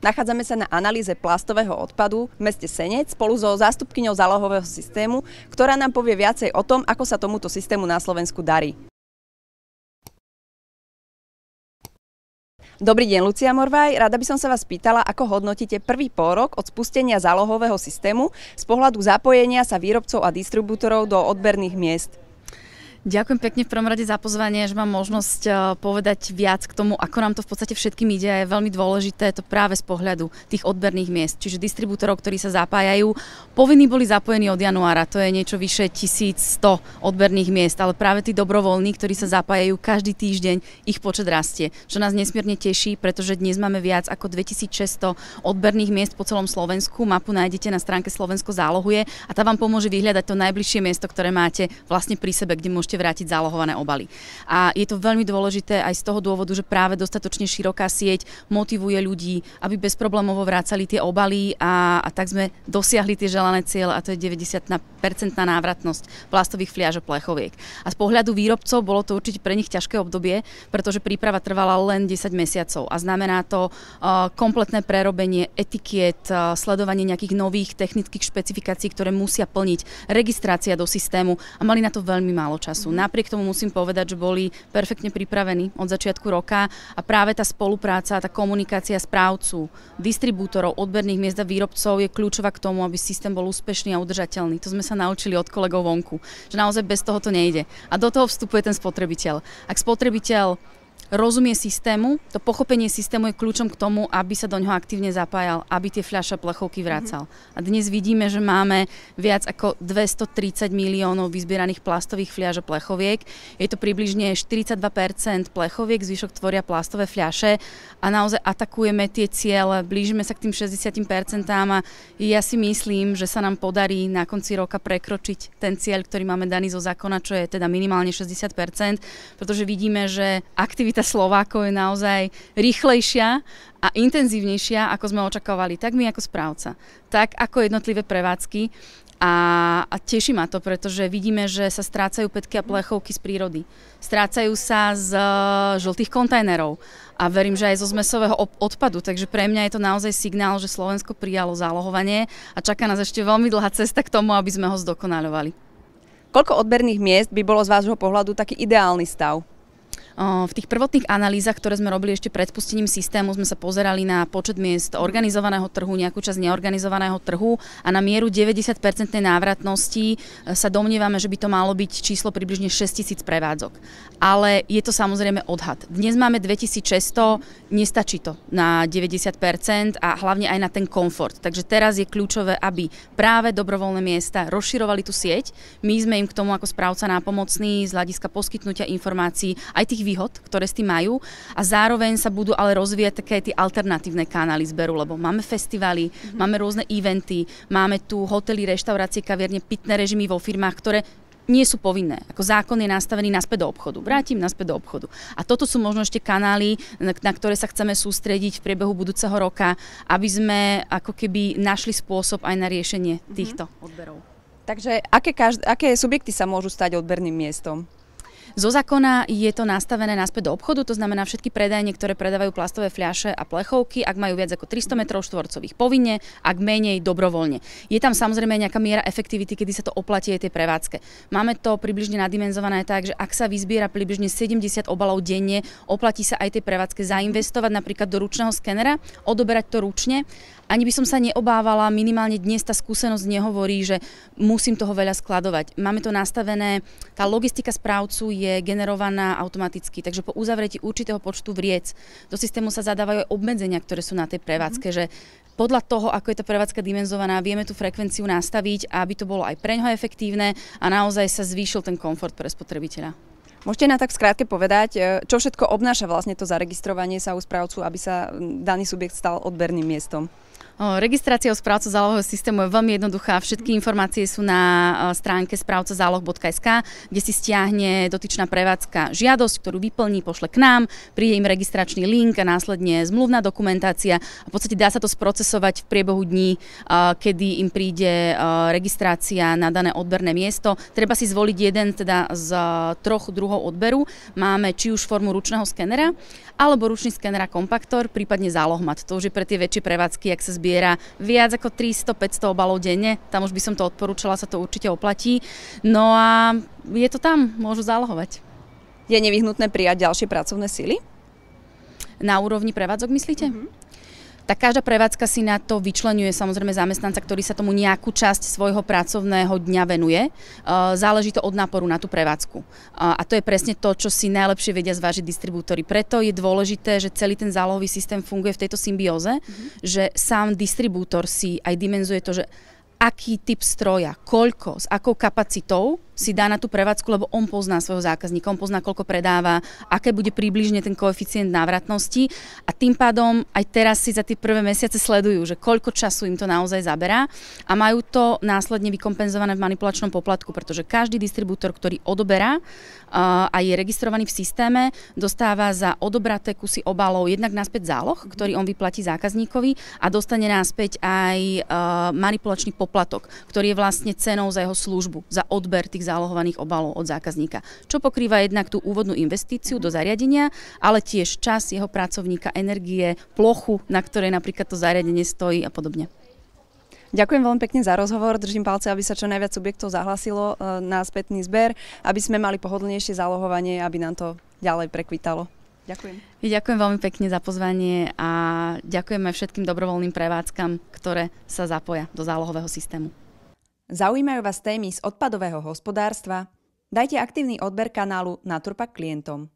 Nachádzame sa na analýze plastového odpadu v meste Senec spolu so zástupkyňou zálohového systému, ktorá nám povie viacej o tom, ako sa tomuto systému na Slovensku darí. Dobrý deň, Lucia Morvaj. Rada by som sa vás pýtala, ako hodnotíte prvý pôrok od spustenia zálohového systému z pohľadu zapojenia sa výrobcov a distribútorov do odberných miest. Ďakujem pekne v prvom rade za pozvanie, že mám možnosť povedať viac k tomu, ako nám to v podstate všetkým ide. Je veľmi dôležité to práve z pohľadu tých odberných miest, čiže distribútorov, ktorí sa zapájajú. Povinní boli zapojení od januára, to je niečo vyše 1100 odberných miest, ale práve tí dobrovoľní, ktorí sa zapájajú každý týždeň, ich počet rastie, čo nás nesmierne teší, pretože dnes máme viac ako 2600 odberných miest po celom Slovensku. Mapu nájdete na stránke Slovensko zálohuje a tá vám pomôže vyhľadať to najbližšie miesto, ktoré máte vlastne pri sebe, kde môžete vrátiť zálohované obaly. A je to veľmi dôležité aj z toho dôvodu, že práve dostatočne široká sieť motivuje ľudí, aby bezproblémovo vrácali tie obaly a tak sme dosiahli tie želané ciele, a to je 90% návratnosť plastových fliaž a plechoviek. A z pohľadu výrobcov bolo to určite pre nich ťažké obdobie, pretože príprava trvala len 10 mesiacov a znamená to kompletné prerobenie etikiet, sledovanie nejakých nových technických špecifikácií, ktoré musia plniť, registrácia do systému a mali na to veľmi málo času. Napriek tomu musím povedať, že boli perfektne pripravení od začiatku roka a práve tá spolupráca, tá komunikácia správcu, distribútorov, odberných miest a výrobcov je kľúčová k tomu, aby systém bol úspešný a udržateľný. To sme sa naučili od kolegov vonku, že naozaj bez toho to nejde. A do toho vstupuje ten spotrebiteľ. Ak spotrebiteľ rozumie systému, to pochopenie systému je kľúčom k tomu, aby sa do ňoho aktívne zapájal, aby tie fľaše a plechovky vracal. A dnes vidíme, že máme viac ako 230 miliónov vyzbieraných plastových fľaš a plechoviek. Je to približne 42% plechoviek, zvyšok tvoria plastové fľaše a naozaj atakujeme tie ciele, blížime sa k tým 60% a ja si myslím, že sa nám podarí na konci roka prekročiť ten cieľ, ktorý máme daný zo zákona, čo je teda minimálne 60%, pretože vidíme, že aktivita Slovákov je naozaj rýchlejšia a intenzívnejšia, ako sme očakávali, tak my ako správca, tak ako jednotlivé prevádzky. A teší ma to, pretože vidíme, že sa strácajú pätky a plechovky z prírody. Strácajú sa z žltých kontajnerov a verím, že aj zo zmesového odpadu. Takže pre mňa je to naozaj signál, že Slovensko prijalo zálohovanie a čaká nás ešte veľmi dlhá cesta k tomu, aby sme ho zdokonaľovali. Koľko odberných miest by bolo z vášho pohľadu taký ideálny stav? V tých prvotných analýzach, ktoré sme robili ešte pred spustením systému, sme sa pozerali na počet miest organizovaného trhu, nejakú časť neorganizovaného trhu a na mieru 90% návratnosti sa domnievame, že by to malo byť číslo približne 6000 prevádzok. Ale je to samozrejme odhad. Dnes máme 2600, nestačí to na 90% a hlavne aj na ten komfort. Takže teraz je kľúčové, aby práve dobrovoľné miesta rozširovali tú sieť. My sme im k tomu ako správca nápomocní z hľadiska poskytnutia informácií, aj tých výhod, ktoré s tým majú a zároveň sa budú ale rozvíjať také tie alternatívne kanály zberu, lebo máme festivaly, máme rôzne eventy, máme tu hotely, reštaurácie, kaviarne, pitné režimy vo firmách, ktoré nie sú povinné. Ako zákon je nastavený naspäť do obchodu. Vrátim naspäť do obchodu. A toto sú možno ešte kanály, na ktoré sa chceme sústrediť v priebehu budúceho roka, aby sme ako keby našli spôsob aj na riešenie týchto odberov. Takže aké subjekty sa môžu stať odberným miestom? Zo zákona je to nastavené naspäť do obchodu, to znamená všetky predajne, ktoré predávajú plastové fľaše a plechovky, ak majú viac ako 300 m2 povinne, ak menej dobrovoľne. Je tam samozrejme nejaká miera efektivity, kedy sa to oplatí aj tej prevádzke. Máme to približne nadimenzované tak, že ak sa vyzbiera približne 70 obalov denne, oplatí sa aj tej prevádzke zainvestovať napríklad do ručného skenera, odoberať to ručne. Ani by som sa neobávala, minimálne dnes tá skúsenosť nehovorí, že musím toho veľa skladovať. Máme to nastavené, tá logistika správcu je generovaná automaticky, takže po uzavretí určitého počtu vriec do systému sa zadávajú aj obmedzenia, ktoré sú na tej prevádzke, že podľa toho, ako je tá prevádzka dimenzovaná, vieme tú frekvenciu nastaviť, aby to bolo aj preňho efektívne a naozaj sa zvýšil ten komfort pre spotrebiteľa. Môžete nám tak skrátke povedať, čo všetko obnáša vlastne to zaregistrovanie sa u správcu, aby sa daný subjekt stal odberným miestom? Registrácia u správcu zálohového systému je veľmi jednoduchá. Všetky informácie sú na stránke správcazáloh.sk, kde si stiahne dotyčná prevádzka žiadosť, ktorú vyplní, pošle k nám, príde im registračný link a následne zmluvná dokumentácia. A v podstate dá sa to sprocesovať v priebehu dní, kedy im príde registrácia na dané odberné miesto. Treba si zvoliť jeden teda z 3 druhov odberu. Máme či už formu ručného skenera, alebo ručný skener a kompaktor, prípadne zálohmat. To už je pre tie väčšie prevádzky, ak sa zbiera viac ako 300-500 obalov denne. Tam už by som to odporúčala, sa to určite oplatí. No a je to tam, môžu zálohovať. Je nevyhnutné prijať ďalšie pracovné sily? Na úrovni prevádzok myslíte? Tak každá prevádzka si na to vyčleňuje samozrejme zamestnanca, ktorý sa tomu nejakú časť svojho pracovného dňa venuje. Záleží to od náporu na tú prevádzku. A to je presne to, čo si najlepšie vedia zvážiť distribútori. Preto je dôležité, že celý ten zálohový systém funguje v tejto symbióze, že sám distribútor si aj dimenzuje to, že aký typ stroja, koľko, s akou kapacitou si dá na tú prevádzku, lebo on pozná svojho zákazníka, on pozná, koľko predáva, aké bude približne ten koeficient návratnosti a tým pádom aj teraz si za tie prvé mesiace sledujú, že koľko času im to naozaj zaberá a majú to následne vykompenzované v manipulačnom poplatku, pretože každý distribútor, ktorý odoberá a je registrovaný v systéme, dostáva za odobraté kusy obalov jednak naspäť záloh, ktorý on vyplatí zákazníkovi a dostane naspäť aj manipulačný poplatok, ktorý je vlastne cenou za jeho službu, za odber tých zálohovaných obalov od zákazníka. Čo pokrýva jednak tú úvodnú investíciu do zariadenia, ale tiež čas jeho pracovníka, energie, plochu, na ktorej napríklad to zariadenie stojí a podobne. Ďakujem veľmi pekne za rozhovor. Držím palce, aby sa čo najviac subjektov zahlasilo na spätný zber, aby sme mali pohodlnejšie zálohovanie, aby nám to ďalej prekvitalo. Ďakujem. Ďakujem veľmi pekne za pozvanie a ďakujeme všetkým dobrovoľným prevádzkam, ktoré sa zapoja do zálohového systému. Zaujímajú vás témy z odpadového hospodárstva? Dajte aktívny odber kanálu Naturpak klientom.